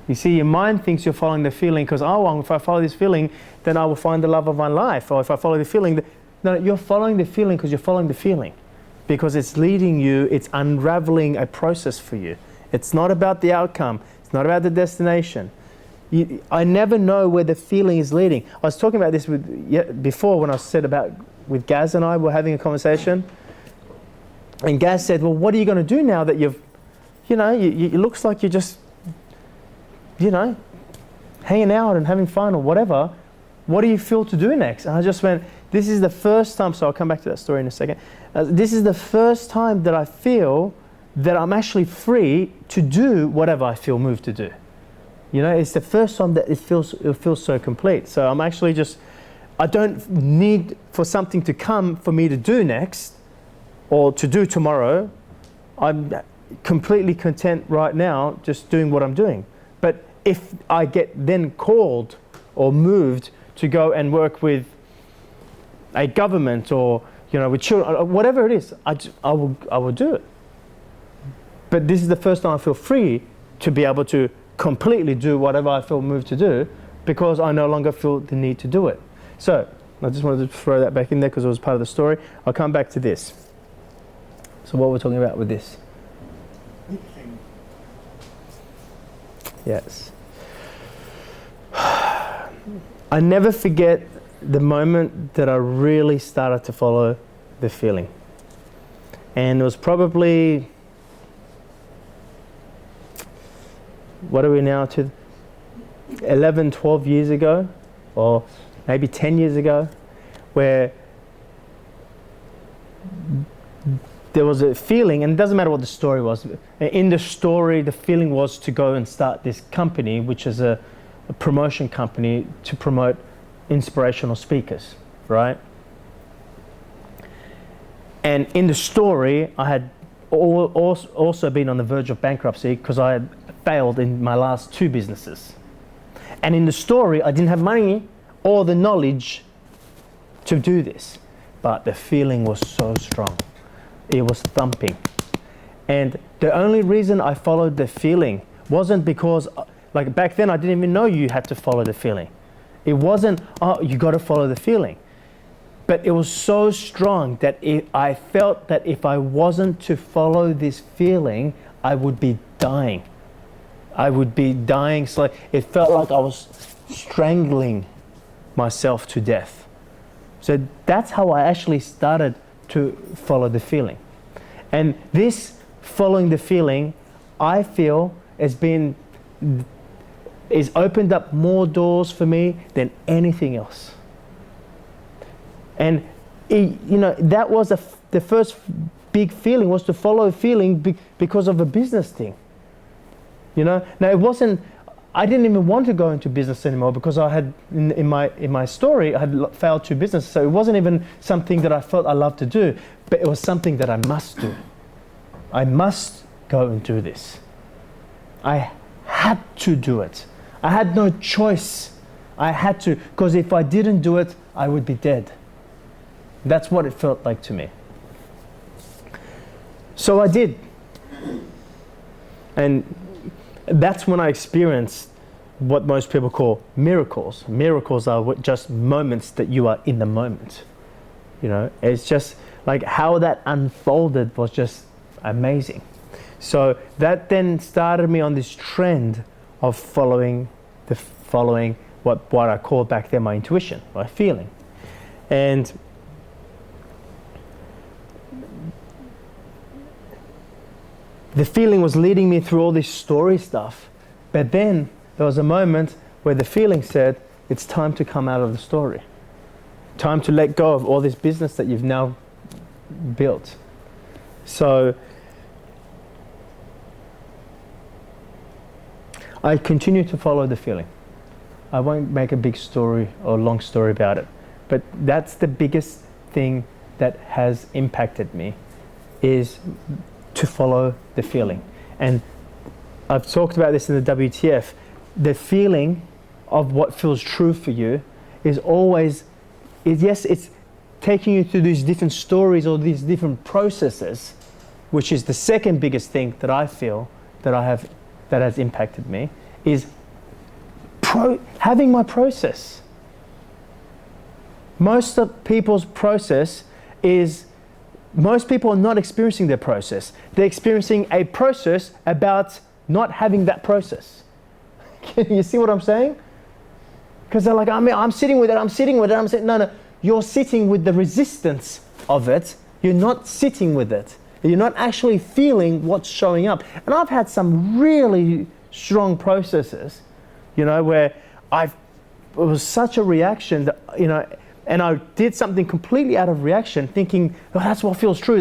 A: You see, your mind thinks you're following the feeling because, oh, well, if I follow this feeling, then I will find the love of my life. Or if I follow the feeling, no, you're following the feeling because you're following the feeling. Because it's leading you, it's unraveling a process for you. It's not about the outcome. It's not about the destination. I never know where the feeling is leading. I was talking about this before when I said about with Gaz and I were having a conversation. And Gaz said, well, what are you going to do now that you've, you know, it looks like you're just, you know, hanging out and having fun or whatever. What do you feel to do next? And I just went, this is the first time, so I'll come back to that story in a second. This is the first time that I feel that I'm actually free to do whatever I feel moved to do. You know, it's the first time that it feels so complete. So I'm actually just, I don't need for something to come for me to do next or to do tomorrow. I'm completely content right now just doing what I'm doing. But if I get then called or moved to go and work with a government or, you know, with children, whatever it is, I will do it. But this is the first time I feel free to be able to completely do whatever I feel moved to do because I no longer feel the need to do it. So I just wanted to throw that back in there because it was part of the story. I'll come back to this. So what we're talking about with this? Yes. I never forget the moment that I really started to follow the feeling. And it was probably, what are we now to? 11, 12 years ago, or maybe 10 years ago, where there was a feeling, and it doesn't matter what the story was. In the story, the feeling was to go and start this company, which is a promotion company to promote inspirational speakers, right? And in the story, I had also been on the verge of bankruptcy because I had failed in my last 2 businesses. And in the story, I didn't have money or the knowledge to do this, but the feeling was so strong. It was thumping. And the only reason I followed the feeling wasn't because, like back then, I didn't even know you had to follow the feeling. It wasn't, oh, you got to follow the feeling. But it was so strong that I felt that if I wasn't to follow this feeling, I would be dying. I would be dying slowly. It felt like I was strangling myself to death. So that's how I actually started to follow the feeling. And this following the feeling, I feel has opened up more doors for me than anything else. And that was the first big feeling, was to follow a feeling because of a business thing. Now it wasn't, I didn't even want to go into business anymore because I had, in my story, I had failed 2 businesses. So it wasn't even something that I felt I loved to do, but it was something that I must do. I must go and do this. I had to do it. I had no choice. I had to, because if I didn't do it, I would be dead. That's what it felt like to me. So I did. And that's when I experienced what most people call miracles. Miracles are just moments that you are in the moment. It's just like how that unfolded was just amazing. So that then started me on this trend of following what I called back then my intuition, my feeling. And the feeling was leading me through all this story stuff, but then there was a moment where the feeling said, it's time to come out of the story. Time to let go of all this business that you've now built. So I continue to follow the feeling. I won't make a big story or long story about it, but that's the biggest thing that has impacted me, is to follow the feeling. And I've talked about this in the WTF. The feeling of what feels true for you is always, yes, it's taking you through these different stories or these different processes, which is the second biggest thing that I feel that has impacted me, is having my process. Most of people's process is, most people are not experiencing their process. They're experiencing a process about not having that process. You see what I'm saying? Because they're like, I'm sitting with it. No, you're sitting with the resistance of it. You're not sitting with it. You're not actually feeling what's showing up. And I've had some really strong processes, where it was such a reaction that, and I did something completely out of reaction, thinking, oh, that's what feels true,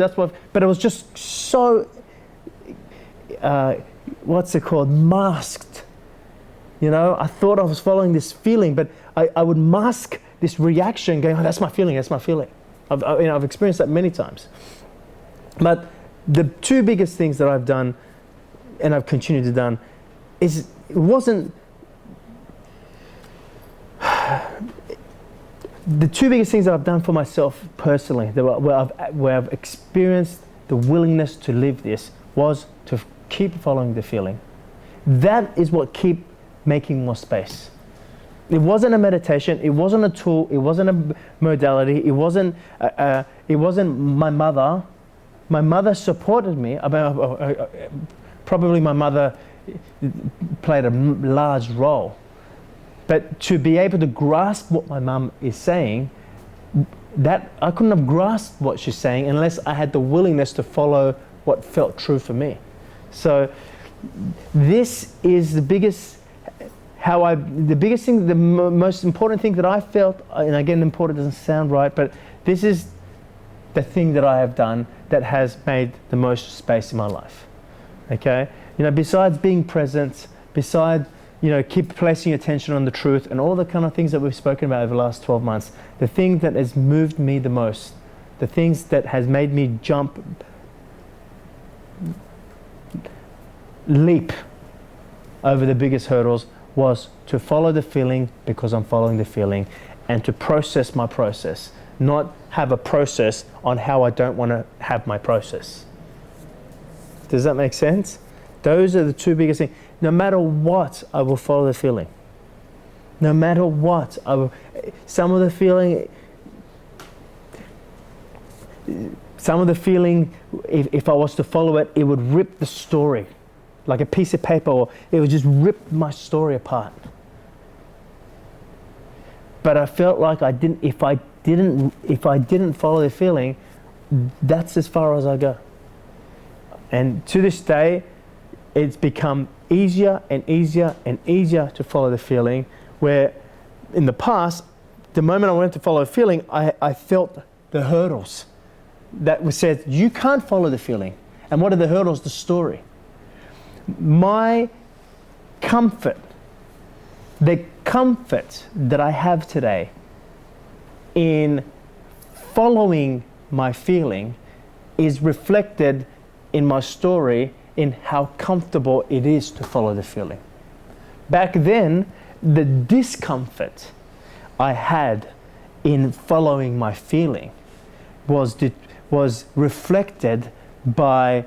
A: but it was just so, masked. I thought I was following this feeling, but I would mask this reaction going, oh, that's my feeling. I've experienced that many times. But the two biggest things that I've done, and I've continued to do, is it wasn't... The two biggest things that I've done for myself personally, where I've experienced the willingness to live this, was to keep following the feeling. That is what keep making more space. It wasn't a meditation. It wasn't a tool. It wasn't a modality. It wasn't my mother. My mother supported me. Probably my mother played a large role. But to be able to grasp what my mum is saying, that I couldn't have grasped what she's saying unless I had the willingness to follow what felt true for me. So this is the biggest thing, the most important thing that I felt, and again, important doesn't sound right, but this is the thing that I have done that has made the most space in my life. Okay? Besides being present, besides, keep placing attention on the truth and all the kind of things that we've spoken about over the last 12 months, the thing that has moved me the most, the things that has made me leap over the biggest hurdles, was to follow the feeling because I'm following the feeling, and to process my process, not have a process on how I don't want to have my process. Does that make sense? Those are the two biggest things. No matter what, I will follow the feeling. No matter what, some of the feeling, if I was to follow it, it would rip the story like a piece of paper, or it would just rip my story apart. But I felt like if I didn't follow the feeling, that's as far as I go. And to this day, it's become easier and easier and easier to follow the feeling, where in the past, the moment I went to follow a feeling, I felt the hurdles that said, you can't follow the feeling. And what are the hurdles? The story. My comfort, the comfort that I have today in following my feeling is reflected in my story, in how comfortable it is to follow the feeling. Back then, the discomfort I had in following my feeling was reflected by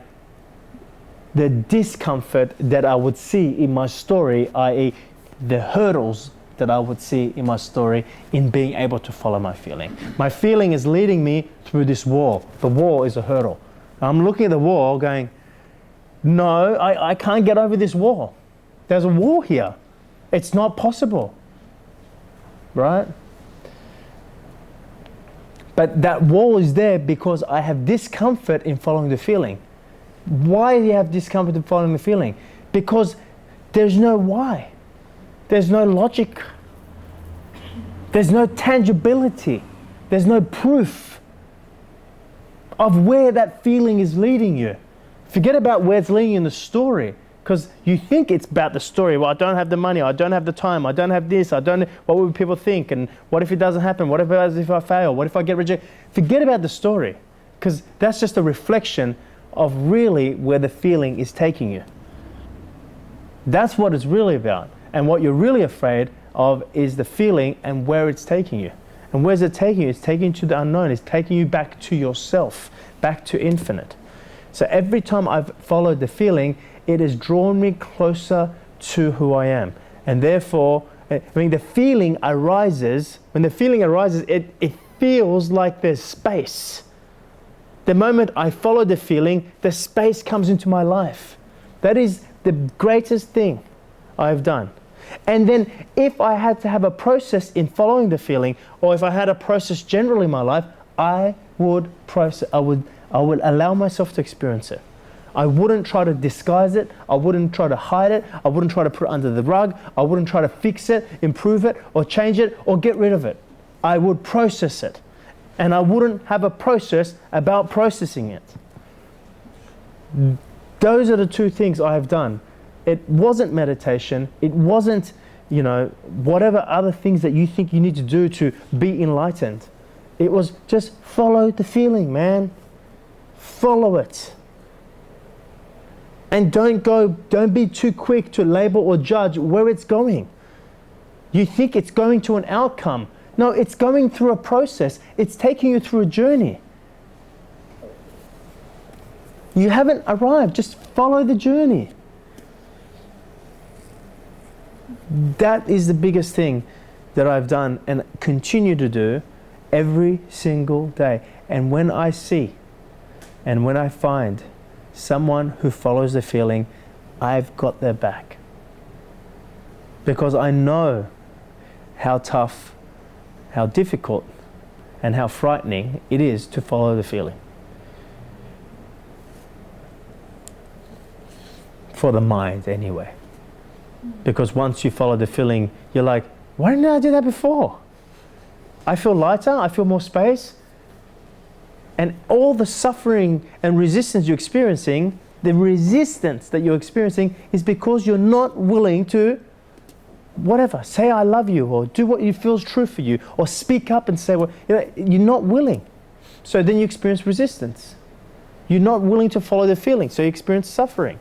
A: the discomfort that I would see in my story, i.e. the hurdles that I would see in my story in being able to follow my feeling. My feeling is leading me through this wall. The wall is a hurdle. I'm looking at the wall going, no, I can't get over this wall. There's a wall here. It's not possible. Right? But that wall is there because I have discomfort in following the feeling. Why do you have discomfort in following the feeling? Because there's no why. There's no logic. There's no tangibility. There's no proof of where that feeling is leading you. Forget about where it's leading you in the story, because you think it's about the story. Well, I don't have the money, I don't have the time, I don't have this, what would people think, and what if it doesn't happen, what if I fail, what if I get rejected? Forget about the story, because that's just a reflection of really where the feeling is taking you. That's what it's really about. And what you're really afraid of is the feeling and where it's taking you. And where's it taking you? It's taking you to the unknown. It's taking you back to yourself, back to infinite. So every time I've followed the feeling, it has drawn me closer to who I am. And therefore, when the feeling arises, it feels like there's space. The moment I follow the feeling, the space comes into my life. That is the greatest thing I've done. And then if I had to have a process in following the feeling, or if I had a process generally in my life, I would I would allow myself to experience it. I wouldn't try to disguise it. I wouldn't try to hide it. I wouldn't try to put it under the rug. I wouldn't try to fix it, improve it, or change it, or get rid of it. I would process it. And I wouldn't have a process about processing it. Those are the two things I have done. It wasn't meditation. It wasn't, whatever other things that you think you need to do to be enlightened. It was just follow the feeling, man. Follow it. And don't be too quick to label or judge where it's going. You think it's going to an outcome. No, it's going through a process. It's taking you through a journey. You haven't arrived. Just follow the journey. That is the biggest thing that I've done and continue to do every single day. And when I see and when I find someone who follows the feeling, I've got their back. Because I know how tough, how difficult, and how frightening it is to follow the feeling. For the mind, anyway. Because once you follow the feeling, you're like, why didn't I do that before? I feel lighter, I feel more space. And all the suffering and resistance you're experiencing, the resistance that you're experiencing is because you're not willing to, whatever, say I love you, or do what you feels true for you, or speak up and say, well, you're not willing. So then you experience resistance. You're not willing to follow the feeling, so you experience suffering.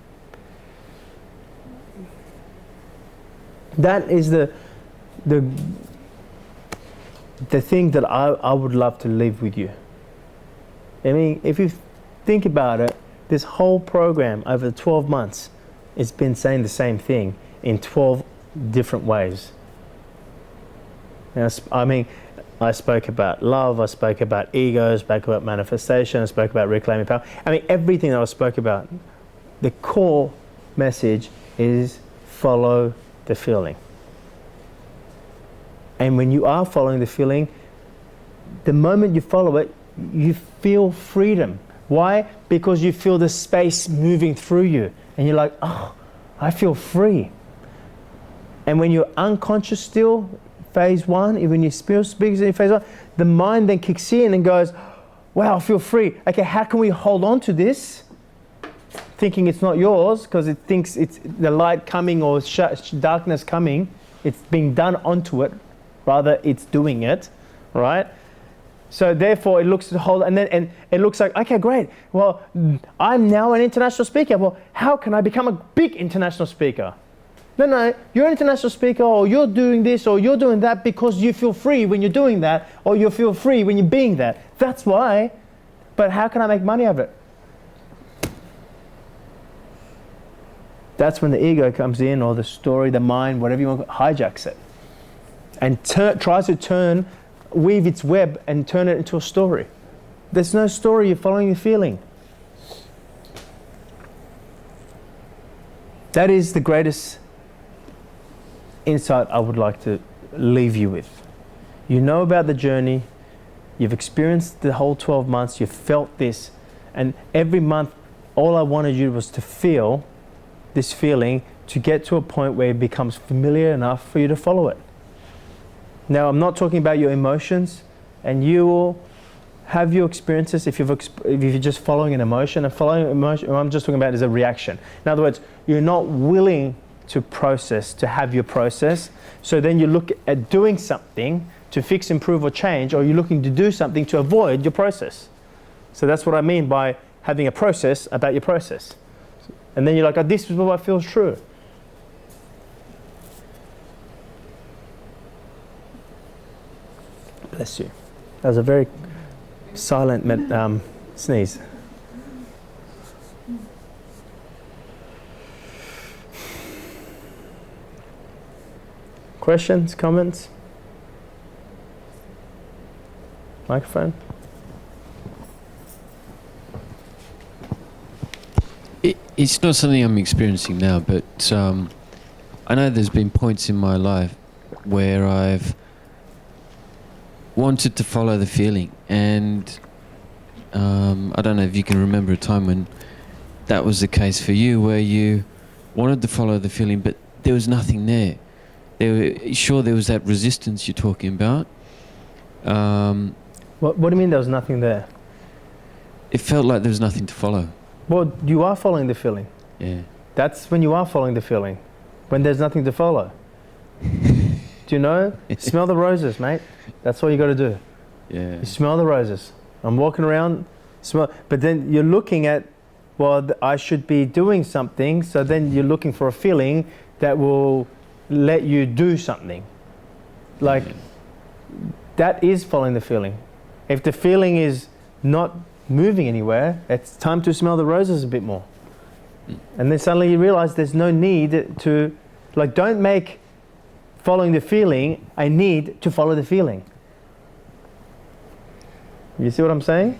A: That is the thing that I would love to leave with you. I mean, if you think about it, this whole program over 12 months, it's been saying the same thing in 12 different ways. I mean, I spoke about love, I spoke about ego, I spoke about manifestation, I spoke about reclaiming power. I mean, everything that I spoke about, the core message is follow the feeling. And when you are following the feeling, the moment you follow it, you feel freedom. Why? Because you feel the space moving through you. And you're like, oh, I feel free. And when you're unconscious still, phase one, when you still speak in phase one, the mind then kicks in and goes, wow, I feel free. Okay, how can we hold on to this? Thinking it's not yours because it thinks it's the light coming or darkness coming. It's being done onto it, rather it's doing it, right? So therefore it looks to hold, and it looks like, okay, great. Well, I'm now an international speaker. Well, how can I become a big international speaker? No, you're an international speaker, or you're doing this, or you're doing that because you feel free when you're doing that, or you feel free when you're being that. That's why. But how can I make money of it? That's when the ego comes in, or the story, the mind, whatever you want, hijacks it. And tries to weave its web and turn it into a story. There's no story, you're following your feeling. That is the greatest insight I would like to leave you with. You know about the journey, you've experienced the whole 12 months, you've felt this, and every month all I wanted you was to feel this feeling, to get to a point where it becomes familiar enough for you to follow it. Now, I'm not talking about your emotions, and you will have your experiences if you're just following an emotion. And following emotion, what I'm just talking about is a reaction. In other words, you're not willing to process, to have your process. So then you look at doing something to fix, improve, or change, or you're looking to do something to avoid your process. So that's what I mean by having a process about your process. And then you're like, oh, this is what feels true. Bless you. That was a very silent sneeze. Questions, comments? Microphone?
D: It's not something I'm experiencing now, but I know there's been points in my life where I've wanted to follow the feeling, and I don't know if you can remember a time when that was the case for you, where you wanted to follow the feeling, but there was nothing there. There was that resistance you're talking about.
A: What do you mean there was nothing there?
D: It felt like there was nothing to follow.
A: Well, you are following the feeling.
D: Yeah.
A: That's when you are following the feeling. When there's nothing to follow. Do you know? Smell the roses, mate. That's all you got to do.
D: Yeah.
A: You smell the roses. I'm walking around, smell. But then you're looking at, well, I should be doing something. So then you're looking for a feeling that will let you do something. Like, that is following the feeling. If the feeling is not moving anywhere, it's time to smell the roses a bit more. And then suddenly you realize there's no need to, like, don't make following the feeling a need to follow the feeling. You see what I'm saying?